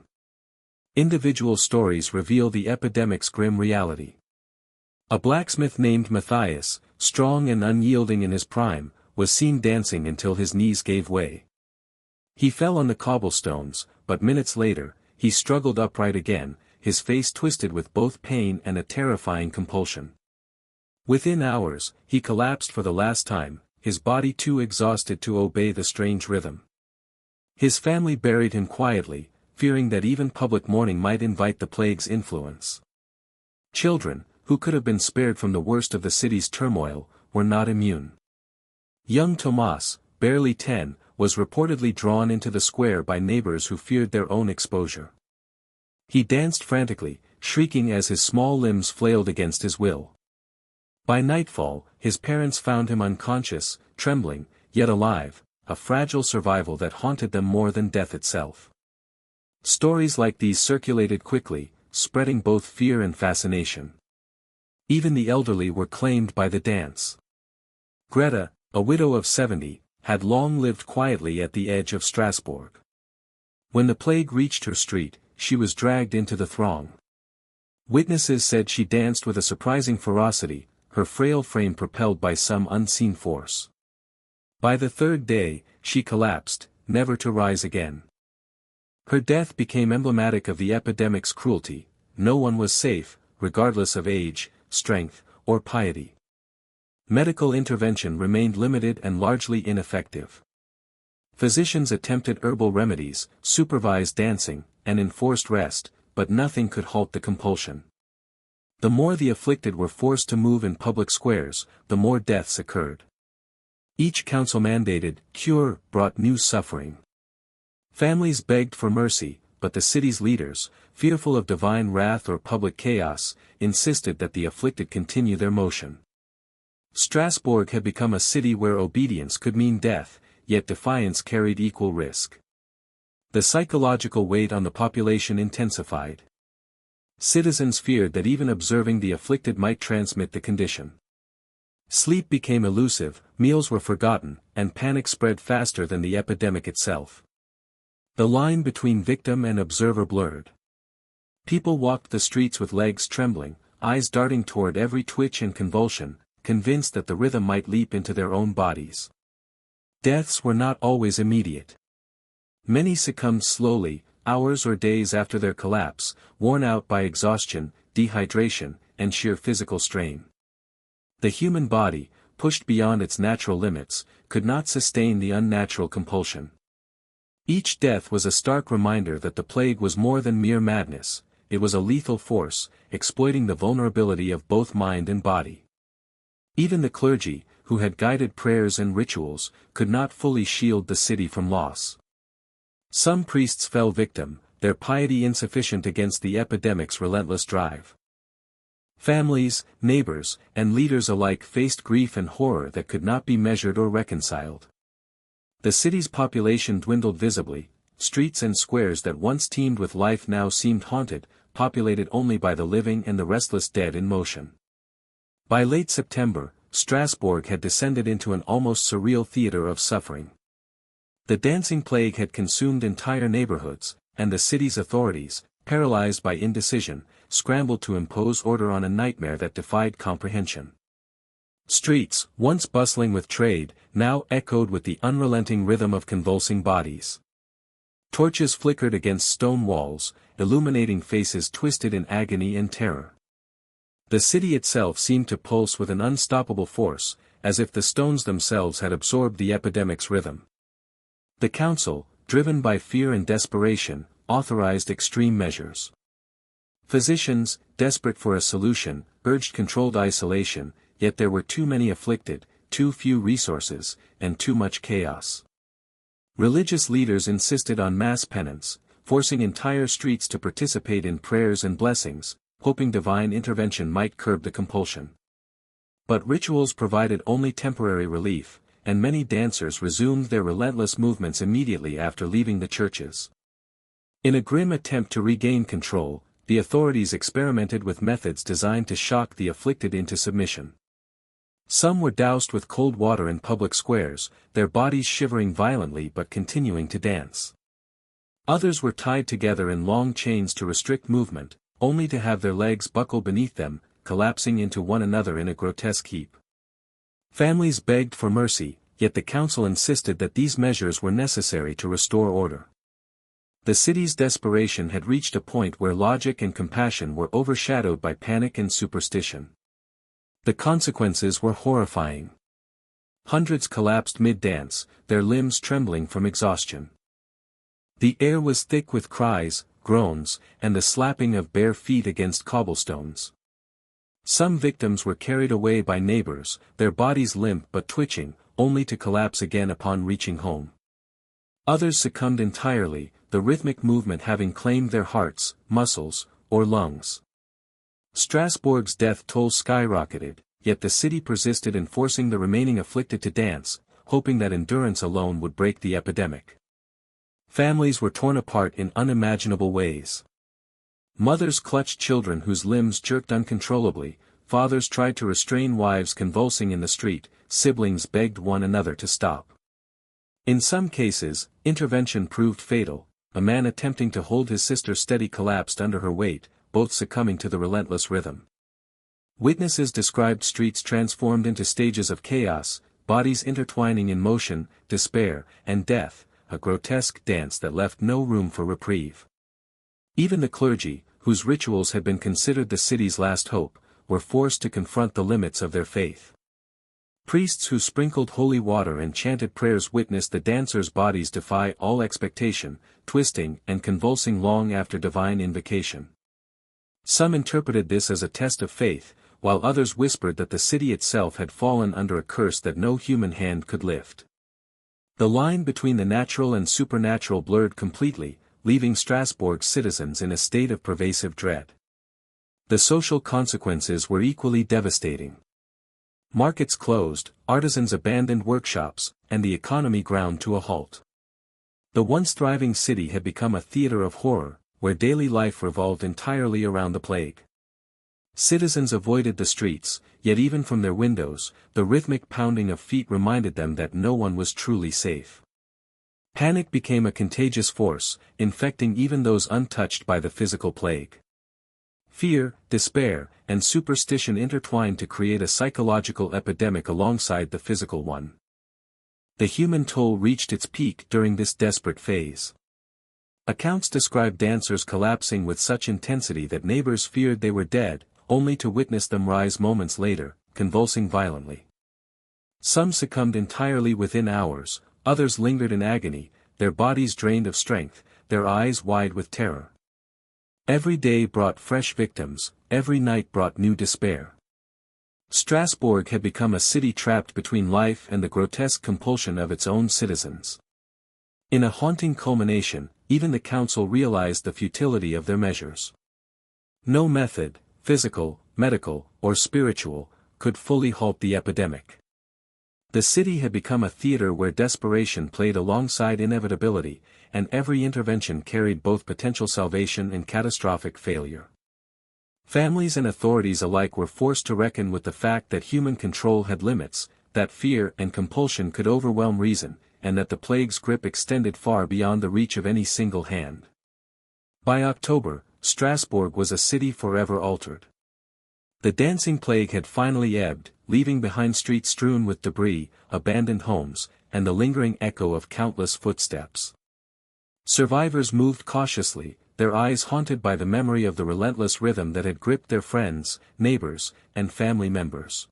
[SPEAKER 1] Individual stories reveal the epidemic's grim reality. A blacksmith named Matthias, strong and unyielding in his prime, was seen dancing until his knees gave way. He fell on the cobblestones, but minutes later, he struggled upright again, his face twisted with both pain and a terrifying compulsion. Within hours, he collapsed for the last time, his body too exhausted to obey the strange rhythm. His family buried him quietly, fearing that even public mourning might invite the plague's influence. Children, who could have been spared from the worst of the city's turmoil, were not immune. Young Tomas, barely 10, was reportedly drawn into the square by neighbors who feared their own exposure. He danced frantically, shrieking as his small limbs flailed against his will. By nightfall, his parents found him unconscious, trembling, yet alive, a fragile survival that haunted them more than death itself. Stories like these circulated quickly, spreading both fear and fascination. Even the elderly were claimed by the dance. Greta, a widow of 70, had long lived quietly at the edge of Strasbourg. When the plague reached her street, she was dragged into the throng. Witnesses said she danced with a surprising ferocity, her frail frame propelled by some unseen force. By the third day, she collapsed, never to rise again. Her death became emblematic of the epidemic's cruelty. No one was safe, regardless of age, strength, or piety. Medical intervention remained limited and largely ineffective. Physicians attempted herbal remedies, supervised dancing, and enforced rest, but nothing could halt the compulsion. The more the afflicted were forced to move in public squares, the more deaths occurred. Each council-mandated cure brought new suffering. Families begged for mercy, but the city's leaders, fearful of divine wrath or public chaos, insisted that the afflicted continue their motion. Strasbourg had become a city where obedience could mean death, yet defiance carried equal risk. The psychological weight on the population intensified. Citizens feared that even observing the afflicted might transmit the condition. Sleep became elusive, meals were forgotten, and panic spread faster than the epidemic itself. The line between victim and observer blurred. People walked the streets with legs trembling, eyes darting toward every twitch and convulsion, convinced that the rhythm might leap into their own bodies. Deaths were not always immediate. Many succumbed slowly, hours or days after their collapse, worn out by exhaustion, dehydration, and sheer physical strain. The human body, pushed beyond its natural limits, could not sustain the unnatural compulsion. Each death was a stark reminder that the plague was more than mere madness, it was a lethal force, exploiting the vulnerability of both mind and body. Even the clergy, who had guided prayers and rituals, could not fully shield the city from loss. Some priests fell victim, their piety insufficient against the epidemic's relentless drive. Families, neighbors, and leaders alike faced grief and horror that could not be measured or reconciled. The city's population dwindled visibly, streets and squares that once teemed with life now seemed haunted, populated only by the living and the restless dead in motion. By late September, Strasbourg had descended into an almost surreal theater of suffering. The dancing plague had consumed entire neighborhoods, and the city's authorities, paralyzed by indecision, scrambled to impose order on a nightmare that defied comprehension. Streets, once bustling with trade, now echoed with the unrelenting rhythm of convulsing bodies. Torches flickered against stone walls, illuminating faces twisted in agony and terror. The city itself seemed to pulse with an unstoppable force, as if the stones themselves had absorbed the epidemic's rhythm. The council, driven by fear and desperation, authorized extreme measures. Physicians, desperate for a solution, urged controlled isolation, yet there were too many afflicted, too few resources, and too much chaos. Religious leaders insisted on mass penance, forcing entire streets to participate in prayers and blessings, hoping divine intervention might curb the compulsion. But rituals provided only temporary relief, and many dancers resumed their relentless movements immediately after leaving the churches. In a grim attempt to regain control, the authorities experimented with methods designed to shock the afflicted into submission. Some were doused with cold water in public squares, their bodies shivering violently but continuing to dance. Others were tied together in long chains to restrict movement, only to have their legs buckle beneath them, collapsing into one another in a grotesque heap. Families begged for mercy, yet the council insisted that these measures were necessary to restore order. The city's desperation had reached a point where logic and compassion were overshadowed by panic and superstition. The consequences were horrifying. Hundreds collapsed mid-dance, their limbs trembling from exhaustion. The air was thick with cries, groans, and the slapping of bare feet against cobblestones. Some victims were carried away by neighbors, their bodies limp but twitching, only to collapse again upon reaching home. Others succumbed entirely, the rhythmic movement having claimed their hearts, muscles, or lungs. Strasbourg's death toll skyrocketed, yet the city persisted in forcing the remaining afflicted to dance, hoping that endurance alone would break the epidemic. Families were torn apart in unimaginable ways. Mothers clutched children whose limbs jerked uncontrollably, fathers tried to restrain wives convulsing in the street, siblings begged one another to stop. In some cases, intervention proved fatal, a man attempting to hold his sister steady collapsed under her weight, both succumbing to the relentless rhythm. Witnesses described streets transformed into stages of chaos, bodies intertwining in motion, despair, and death, a grotesque dance that left no room for reprieve. Even the clergy, whose rituals had been considered the city's last hope, were forced to confront the limits of their faith. Priests who sprinkled holy water and chanted prayers witnessed the dancers' bodies defy all expectation, twisting and convulsing long after divine invocation. Some interpreted this as a test of faith, while others whispered that the city itself had fallen under a curse that no human hand could lift. The line between the natural and supernatural blurred completely, leaving Strasbourg's citizens in a state of pervasive dread. The social consequences were equally devastating. Markets closed, artisans abandoned workshops, and the economy ground to a halt. The once thriving city had become a theater of horror, where daily life revolved entirely around the plague. Citizens avoided the streets, yet even from their windows, the rhythmic pounding of feet reminded them that no one was truly safe. Panic became a contagious force, infecting even those untouched by the physical plague. Fear, despair, and superstition intertwined to create a psychological epidemic alongside the physical one. The human toll reached its peak during this desperate phase. Accounts describe dancers collapsing with such intensity that neighbors feared they were dead, only to witness them rise moments later, convulsing violently. Some succumbed entirely within hours, others lingered in agony, their bodies drained of strength, their eyes wide with terror. Every day brought fresh victims, every night brought new despair. Strasbourg had become a city trapped between life and the grotesque compulsion of its own citizens. In a haunting culmination, even the council realized the futility of their measures. No method, physical, medical, or spiritual, could fully halt the epidemic. The city had become a theater where desperation played alongside inevitability, and every intervention carried both potential salvation and catastrophic failure. Families and authorities alike were forced to reckon with the fact that human control had limits, that fear and compulsion could overwhelm reason, and that the plague's grip extended far beyond the reach of any single hand. By October, Strasbourg was a city forever altered. The dancing plague had finally ebbed, leaving behind streets strewn with debris, abandoned homes, and the lingering echo of countless footsteps. Survivors moved cautiously, their eyes haunted by the memory of the relentless rhythm that had gripped their friends, neighbors, and family members.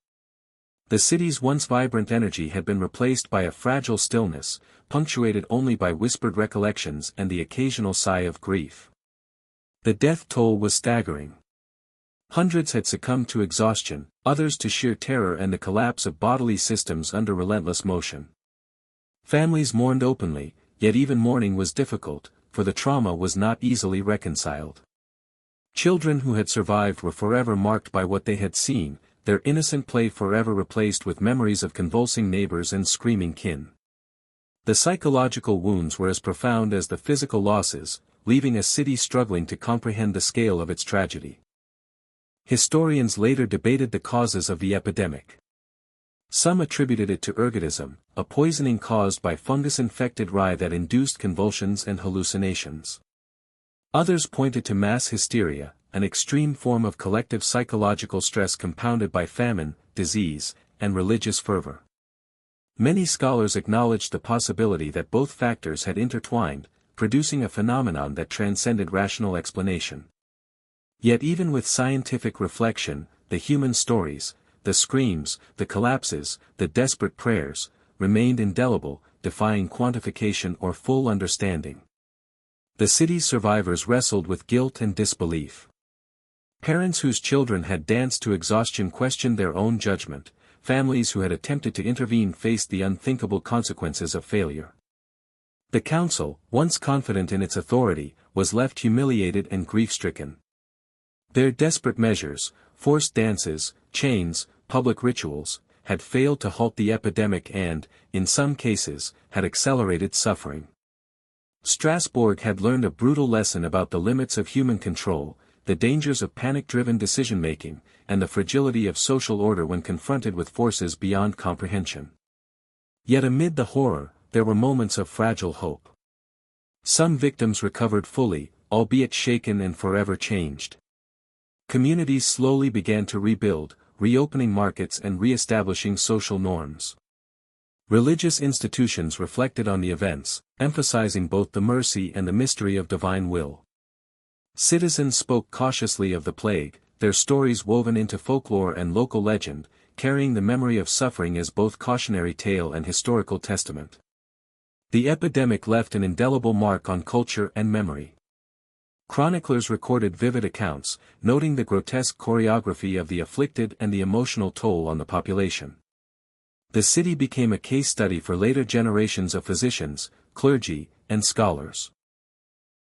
[SPEAKER 1] The city's once vibrant energy had been replaced by a fragile stillness, punctuated only by whispered recollections and the occasional sigh of grief. The death toll was staggering. Hundreds had succumbed to exhaustion, others to sheer terror and the collapse of bodily systems under relentless motion. Families mourned openly, yet even mourning was difficult, for the trauma was not easily reconciled. Children who had survived were forever marked by what they had seen, their innocent play forever replaced with memories of convulsing neighbors and screaming kin. The psychological wounds were as profound as the physical losses, leaving a city struggling to comprehend the scale of its tragedy. Historians later debated the causes of the epidemic. Some attributed it to ergotism, a poisoning caused by fungus-infected rye that induced convulsions and hallucinations. Others pointed to mass hysteria, an extreme form of collective psychological stress compounded by famine, disease, and religious fervor. Many scholars acknowledged the possibility that both factors had intertwined, producing a phenomenon that transcended rational explanation. Yet even with scientific reflection, the human stories, the screams, the collapses, the desperate prayers, remained indelible, defying quantification or full understanding. The city's survivors wrestled with guilt and disbelief. Parents whose children had danced to exhaustion questioned their own judgment, families who had attempted to intervene faced the unthinkable consequences of failure. The council, once confident in its authority, was left humiliated and grief-stricken. Their desperate measures, forced dances, chains, public rituals, had failed to halt the epidemic and, in some cases, had accelerated suffering. Strasbourg had learned a brutal lesson about the limits of human control, the dangers of panic-driven decision-making, and the fragility of social order when confronted with forces beyond comprehension. Yet amid the horror, there were moments of fragile hope. Some victims recovered fully, albeit shaken and forever changed. Communities slowly began to rebuild, reopening markets and re-establishing social norms. Religious institutions reflected on the events, emphasizing both the mercy and the mystery of divine will. Citizens spoke cautiously of the plague, their stories woven into folklore and local legend, carrying the memory of suffering as both cautionary tale and historical testament. The epidemic left an indelible mark on culture and memory. Chroniclers recorded vivid accounts, noting the grotesque choreography of the afflicted and the emotional toll on the population. The city became a case study for later generations of physicians, clergy, and scholars.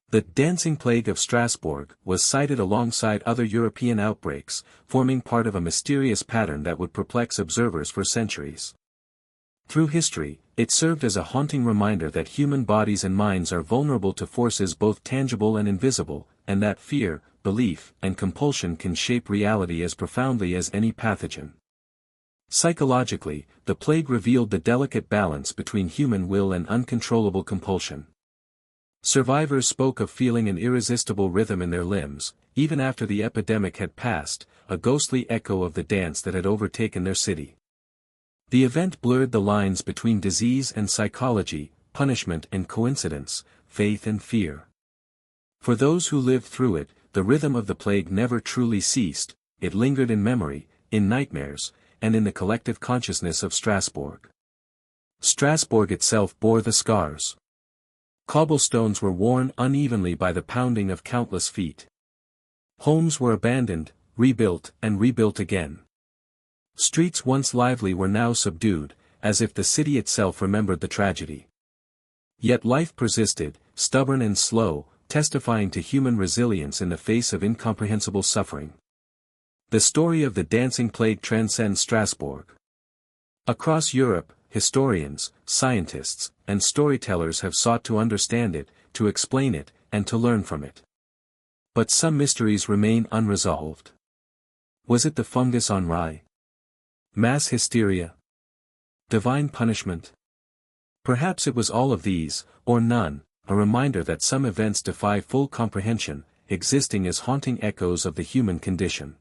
[SPEAKER 1] The dancing plague of Strasbourg was cited alongside other European outbreaks, forming part of a mysterious pattern that would perplex observers for centuries. Through history, it served as a haunting reminder that human bodies and minds are vulnerable to forces both tangible and invisible, and that fear, belief, and compulsion can shape reality as profoundly as any pathogen. Psychologically, the plague revealed the delicate balance between human will and uncontrollable compulsion. Survivors spoke of feeling an irresistible rhythm in their limbs, even after the epidemic had passed, a ghostly echo of the dance that had overtaken their city. The event blurred the lines between disease and psychology, punishment and coincidence, faith and fear. For those who lived through it, the rhythm of the plague never truly ceased, it lingered in memory, in nightmares, and in the collective consciousness of Strasbourg. Strasbourg itself bore the scars. Cobblestones were worn unevenly by the pounding of countless feet. Homes were abandoned, rebuilt and rebuilt again. Streets once lively were now subdued, as if the city itself remembered the tragedy. Yet life persisted, stubborn and slow, testifying to human resilience in the face of incomprehensible suffering. The story of the dancing plague transcends Strasbourg. Across Europe, historians, scientists, and storytellers have sought to understand it, to explain it, and to learn from it. But some mysteries remain unresolved. Was it the fungus on rye? Mass hysteria? Divine punishment? Perhaps it was all of these, or none, a reminder that some events defy full comprehension, existing as haunting echoes of the human condition.